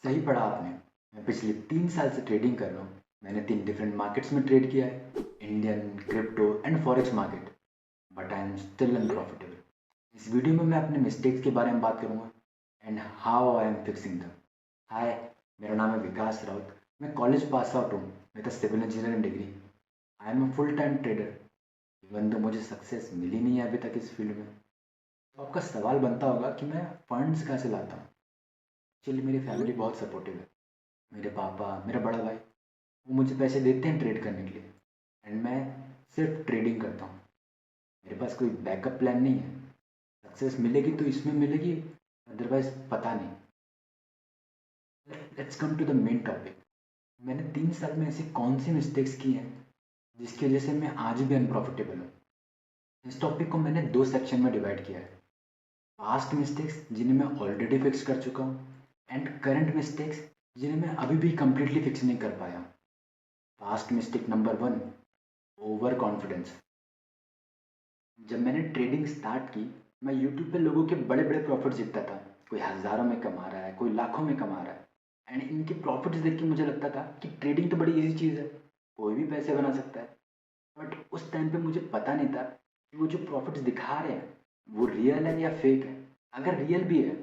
सही पढ़ा आपने। मैं पिछले 3 साल से ट्रेडिंग कर रहा हूँ। मैंने 3 डिफरेंट मार्केट्स में ट्रेड किया है, Indian, crypto and forex market. But I am still unprofitable. इस वीडियो में मैं अपने मिस्टेक्स के बारे में बात करूँगा and how I am fixing them. Hi, मेरा नाम है विकास राउत। मैं कॉलेज पास आउट हूँ with a civil engineering degree. I am a full time trader. Even तो मुझे सक्सेस मिली नहीं है अभी तक इस फील्ड में। तो आपका सवाल बनता होगा कि मैं फंड्स कहाँ से लाता हूँ। एक्चुअली मेरी फैमिली बहुत सपोर्टिव है। मेरे पापा, मेरा बड़ा भाई, वो मुझे पैसे देते हैं ट्रेड करने के लिए एंड मैं सिर्फ ट्रेडिंग करता हूँ। मेरे पास कोई बैकअप प्लान नहीं है। सक्सेस मिलेगी तो इसमें मिलेगी, अदरवाइज पता नहीं। Let's come to the main topic. मैंने 3 साल में ऐसी कौन सी मिस्टेक्स की हैं जिसकी वजह से मैं आज भी अनप्रॉफिटेबल हूँ। इस टॉपिक को मैंने 2 सेक्शन में डिवाइड किया है। पास्ट मिस्टेक्स जिन्हें मैं ऑलरेडी फिक्स कर चुका हूँ एंड करंट मिस्टेक्स जिन्हें मैं अभी भी कंप्लीटली फिक्स नहीं कर पाया हूँ। Past mistake number 1, over confidence. जब मैंने ट्रेडिंग स्टार्ट की, मैं यूट्यूब पे लोगों के बड़े बड़े प्रॉफिट्स देखता था। कोई हज़ारों में कमा रहा है, कोई लाखों में कमा रहा है एंड इनके प्रॉफिट्स देख के मुझे लगता था कि ट्रेडिंग तो बड़ी इजी चीज़ है, कोई भी पैसे बना सकता है। बट उस टाइम पे मुझे पता नहीं था कि वो जो प्रॉफिट्स दिखा रहे हैं वो रियल है या फेक है। अगर रियल भी है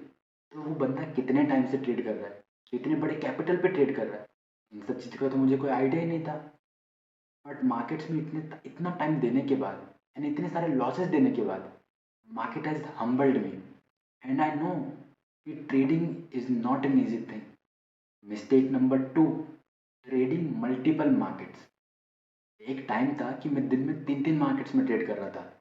तो वो बंदा कितने टाइम से ट्रेड कर रहा है, कितने बड़े कैपिटल पे ट्रेड कर रहा है, इन सब चीज़ का तो मुझे कोई आइडिया ही नहीं था। बट मार्केट्स में इतना टाइम देने के बाद एंड इतने सारे लॉसेस देने के बाद market has humbled me and I know कि trading is not an easy thing. Mistake number 2, trading multiple markets. एक टाइम था कि मैं दिन में 3 3 मार्केट्स में ट्रेड कर रहा था।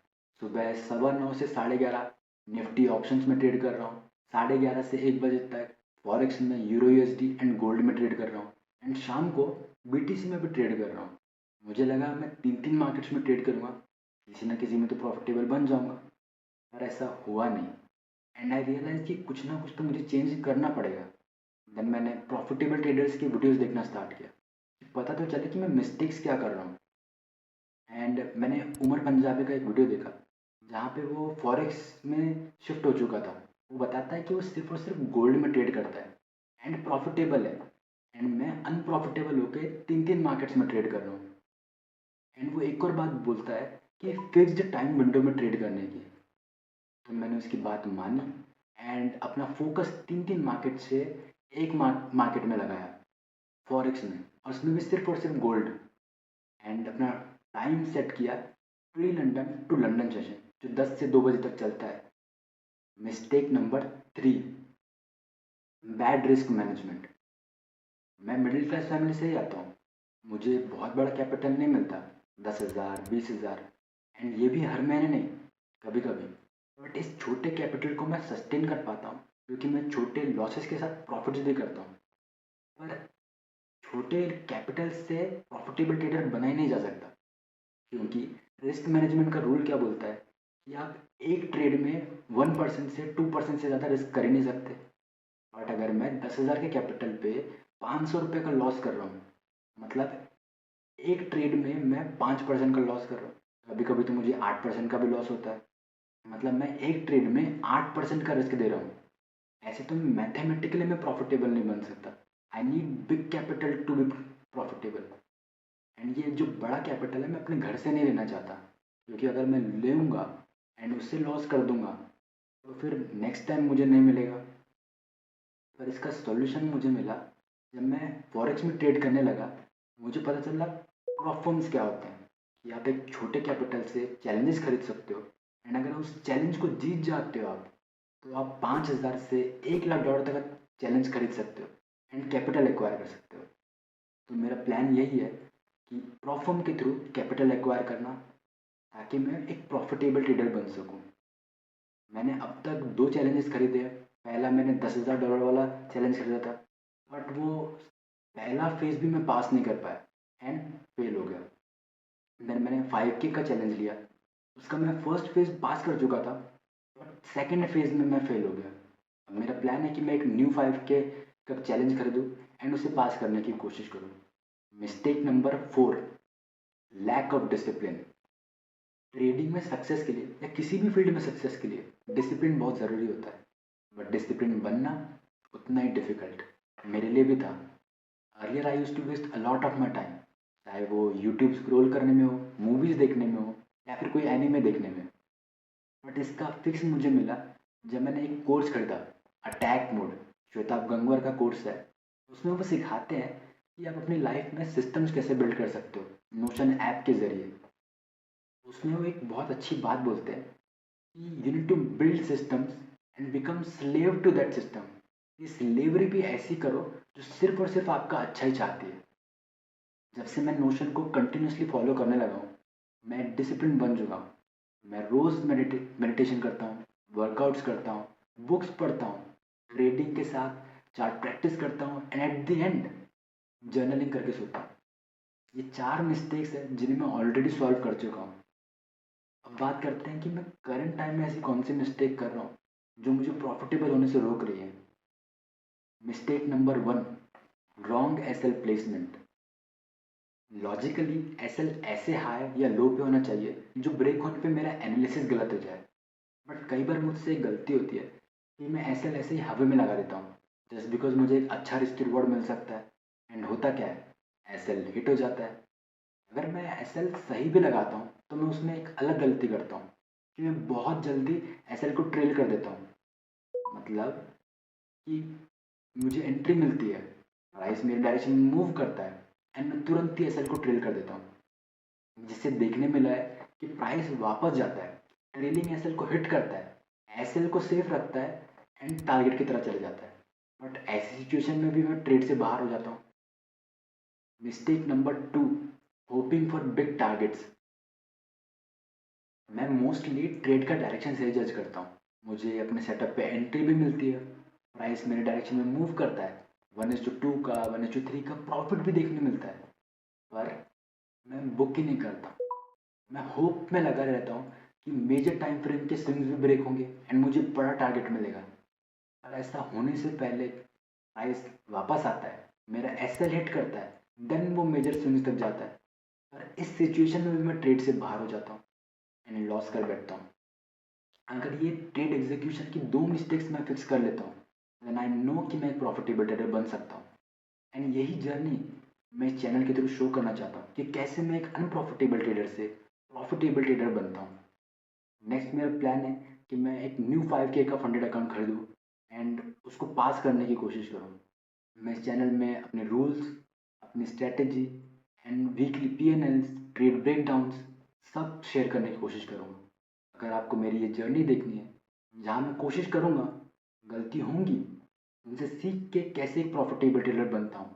सुबह 9:15 से 11:30 निफ्टी ऑप्शंस में ट्रेड कर रहा हूँ, 11:30 से 1 बजे तक फॉरेक्स में यूरो यूएसडी एंड गोल्ड में ट्रेड कर रहा हूँ एंड शाम को बीटीसी में भी ट्रेड कर रहा हूँ। मुझे लगा मैं 3 3 मार्केट्स में ट्रेड करूँगा, किसी न किसी में तो प्रॉफिटेबल बन जाऊँगा। पर ऐसा हुआ नहीं एंड आई रियलाइज कि कुछ ना कुछ तो मुझे चेंज करना पड़ेगा। देन मैंने प्रॉफिटेबल ट्रेडर्स की वीडियोस देखना स्टार्ट किया कि पता तो चले कि मैं मिस्टेक्स क्या कर रहा हूँ। एंड मैंने उमर पंजाबी का एक वीडियो देखा जहाँ पे वो फॉरेक्स में शिफ्ट हो चुका था। वो बताता है कि वो सिर्फ और सिर्फ गोल्ड में ट्रेड करता है एंड प्रॉफिटेबल है एंड मैं अनप्रॉफिटेबल होके 3 3 मार्केट्स में ट्रेड कर रहा हूँ। एंड वो एक और बात बोलता है कि फिक्स्ड टाइम विंडो में ट्रेड करने की। तो मैंने उसकी बात मानी एंड अपना फोकस 3 3 मार्केट से एक मार्केट में लगाया, फॉरेक्स में, और उसमें भी सिर्फ और सिर्फ गोल्ड। एंड अपना टाइम सेट किया pre London to London session जो 10 से 2 बजे तक चलता है। Mistake number 3, bad risk management. मैं मिडिल क्लास फैमिली से ही आता हूँ। मुझे बहुत बड़ा कैपिटल नहीं मिलता, 10,000 20,000, एंड ये भी हर महीने नहीं, कभी कभी। बट इस छोटे कैपिटल को मैं सस्टेन कर पाता हूँ क्योंकि मैं छोटे लॉसेस के साथ प्रॉफिट्स भी करता हूँ। पर छोटे कैपिटल से प्रॉफिटेबल ट्रेडर बना ही नहीं जा सकता क्योंकि रिस्क मैनेजमेंट का रूल क्या बोलता है कि आप एक ट्रेड में 1% से 2% से ज़्यादा रिस्क कर ही नहीं सकते। बट अगर मैं 10,000 के कैपिटल पे 500 रुपये का लॉस कर रहा हूँ, मतलब एक ट्रेड में मैं 5% का लॉस कर रहा हूँ, कभी कभी तो मुझे 8% का भी लॉस होता है, मतलब मैं एक ट्रेड में 8% का रिस्क दे रहा हूँ। ऐसे तो मैथमेटिकली मैं प्रॉफिटेबल नहीं बन सकता। I need big capital to be profitable. And ये जो बड़ा कैपिटल है मैं अपने घर से नहीं लेना चाहता क्योंकि अगर मैं लूँगा एंड उससे लॉस कर दूंगा तो फिर नेक्स्ट टाइम मुझे नहीं मिलेगा। पर इसका सॉल्यूशन मुझे मिला जब मैं फॉरेक्स में ट्रेड करने लगा। मुझे पता चला प्रॉप फर्म्स क्या होते हैं कि आप एक छोटे कैपिटल से चैलेंजेस खरीद सकते हो एंड अगर उस चैलेंज को जीत जाते हो आप, तो आप 5,000 से 1 लाख डॉलर तक का चैलेंज खरीद सकते हो एंड कैपिटल एक्वायर कर सकते हो। तो मेरा प्लान यही है कि प्रॉप फर्म के थ्रू कैपिटल एक्वायर करना ताकि मैं एक प्रॉफिटेबल ट्रेडर बन सकूं। मैंने अब तक 2 चैलेंजेस खरीदे हैं। पहला मैंने $10,000 वाला चैलेंज खरीदा था, बट वो पहला फेज भी मैं पास नहीं कर पाया एंड फेल हो गया। देन मैंने 5K का चैलेंज लिया, उसका मैं फर्स्ट फेज पास कर चुका था, बट सेकेंड फेज में मैं फेल हो गया। अब मेरा प्लान है कि मैं एक न्यू 5K का चैलेंज खरीदूँ एंड उसे पास करने की कोशिश करूँ। Mistake number 4, lack of discipline. Trading में सक्सेस के लिए या किसी भी फील्ड में सक्सेस के लिए डिसिप्लिन बहुत ज़रूरी होता है, बट डिसिप्लिन बनना उतना ही डिफिकल्ट। मेरे लिए भी था। Earlier I use to waste a lot of my time, चाहे वो यूट्यूब स्क्रॉल करने में हो, मूवीज़ देखने में हो, या फिर कोई एनिमे देखने में। बट इसका फिक्स मुझे मिला जब मैंने एक कोर्स खरीदा, अटैक मोड। श्वेताब गंगवार का कोर्स है। उसमें वो सिखाते हैं कि आप अपनी लाइफ में सिस्टम्स कैसे बिल्ड कर सकते हो नोशन ऐप के ज़रिए। उसमें वो एक बहुत अच्छी बात बोलते हैं कि you need to build systems and become slave to that system. ये स्लेवरी भी ऐसी करो जो सिर्फ और सिर्फ आपका अच्छा ही चाहती है। जब से मैं नोशन को कंटिन्यूसली फॉलो करने लगा हूँ, मैं डिसिप्लिन बन चुका हूँ। मैं रोज़ मेडिटेशन करता हूँ, वर्कआउट्स करता हूँ, बुक्स पढ़ता हूँ, ट्रेडिंग के साथ चार्ट प्रैक्टिस करता हूँ and at the end journaling करके सोता हूँ। ये 4 मिस्टेक्स हैं जिन्हें मैं ऑलरेडी सॉल्व कर चुका हूँ। अब बात करते हैं कि मैं करंट टाइम में ऐसी कौन सी मिस्टेक कर रहा हूँ जो मुझे प्रॉफिटेबल होने से रोक रही है। Mistake number 1, wrong SL placement. Logically SL ऐसे हाई या लो पे होना चाहिए जो ब्रेक होने पे मेरा एनालिसिस गलत हो जाए। बट कई बार मुझसे एक गलती होती है कि मैं एसएल ऐसे ही हवा में लगा देता हूँ जस्ट बिकॉज मुझे एक अच्छा रिस्क रिवॉर्ड मिल सकता है। एंड होता क्या है, एसएल हिट हो जाता है। अगर मैं एसएल सही भी लगाता हूँ तो मैं उसमें एक अलग गलती करता हूँ कि मैं बहुत जल्दी एसएल को ट्रेल कर देता हूँ। मतलब कि मुझे एंट्री मिलती है, प्राइस मेरे डायरेक्शन में मूव करता है एंड मैं तुरंत ही एसएल को ट्रेल कर देता हूँ। जिससे देखने मिला है कि प्राइस वापस जाता है, ट्रेलिंग एसएल को हिट करता है, एसएल को सेफ रखता है एंड टारगेट की तरह चले जाता है। बट ऐसी सिचुएशन में भी मैं ट्रेड से बाहर हो जाता हूँ। Mistake number 2, hoping for big targets. मैं मोस्टली ट्रेड का डायरेक्शन से ही जज करता हूँ। मुझे अपने सेटअप पे एंट्री भी मिलती है, प्राइस मेरे डायरेक्शन में मूव करता है, 1:2 का 1:3 का प्रॉफिट भी देखने मिलता है। पर मैं बुक ही नहीं करता। मैं होप में लगा रहता हूँ कि मेजर टाइम फ्रेम के स्विंग्स भी ब्रेक होंगे एंड मुझे बड़ा टारगेट मिलेगा। और ऐसा होने से पहले प्राइस वापस आता है, मेरा एसएल हिट करता है, देन वो मेजर स्विंग्स तक जाता है। और इस सिचुएशन में भी मैं ट्रेड से बाहर हो जाता हूँ एंड लॉस कर बैठता हूँ। अगर ये ट्रेड एग्जीक्यूशन की 2 मिस्टेक्स मैं फिक्स कर लेता हूँ, देन आई नो कि मैं एक प्रॉफिटेबल ट्रेडर बन सकता हूँ। एंड यही जर्नी मैं इस चैनल के थ्रू शो करना चाहता हूँ कि कैसे मैं एक अनप्रॉफिटेबल ट्रेडर से प्रॉफिटेबल ट्रेडर बनता हूँ। नेक्स्ट मेरा प्लान है कि मैं एक न्यू 5K का फंडेड अकाउंट खरीदूँ एंड उसको पास करने की कोशिश करूँ। मैं इस चैनल में अपने रूल्स, अपनी strategy and weekly PnLs, trade breakdowns सब शेयर करने की कोशिश करूँगा। अगर आपको मेरी ये जर्नी देखनी है जहाँ मैं कोशिश करूँगा, गलती होंगी, उनसे सीख के कैसे एक प्रॉफिटेबल ट्रेडर बनता हूँ,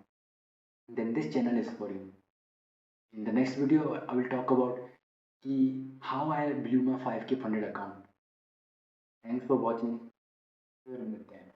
then this channel is for you. In the next video, I will talk about how I blew my 5K funded account. Thanks for watching. फिर मिलते हैं।